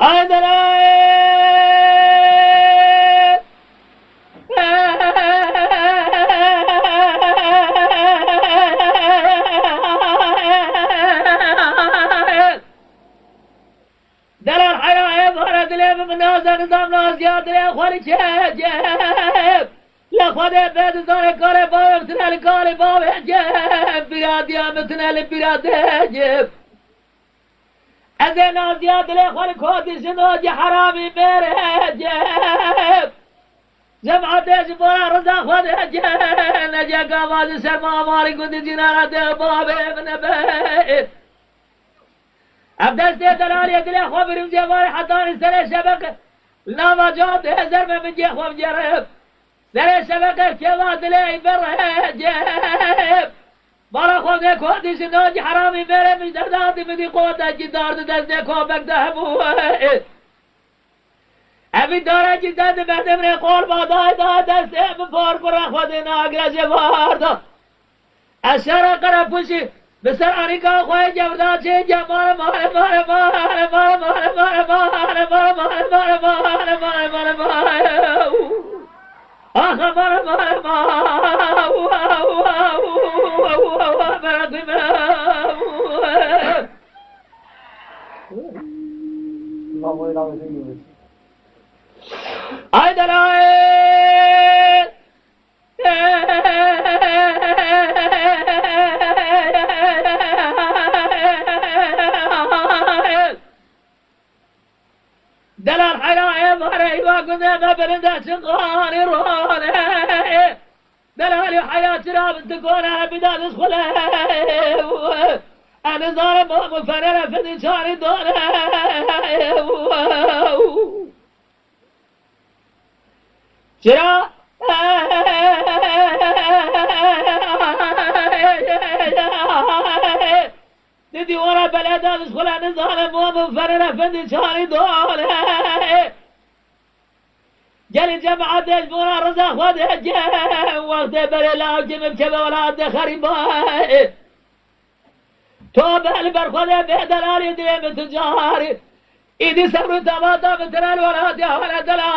هذا دلال حياة فرد لي من ناس نظام ناس ياد لي أخواني جيب لخواني بيت زاري كاري بابي مثل كاري بابي جيب برادي مثل البرادي جيب أزين ناس ياد لي أخواني كودي سنوجي حرامي ميري جيب جمعة جبورا رزا أخواني جيب نجي قامازي سرما ماري كنت جنانا دي بابي من بيت أبدأ دلالي يقول يا أخوة برمجي ماري حطاني سري شبكة لا ما جاد هزر من جي أخوة مجرب سري شبكة كيوات لي بره جيب مارا أخوة ديكو دي شنوجي حرامي ميري مش درداتي بدي قوة جدار دست ديكو بكتهبو أبي دارا جدار بهدم ري قول باداي دا دست مفار پر أخوة دينا أقرأ جبار الشرق قرب پوشي بسر آنیکا خواه جبردان چه جمال مال مال مال مال مال مال مال مال مال مال مال مال مال آخ مال مال مال آی دلائل دلال حياة ماري وقنا ما برندا شغالي روني دلال حياة شراب تكون بدال اسخله أنا ظالم مفرر في شاري دونه شراب ندي ورا بلد ادخل انا ظالم ومفرر فندي شاري دول جالي جماعة دجبورا رزاق ودج وقت بللا وجمم كبا ولا خريبا توب البرخوده بدلال يدي من تجاري إيدي سبر تباطا مثل الولاد يا ولد لا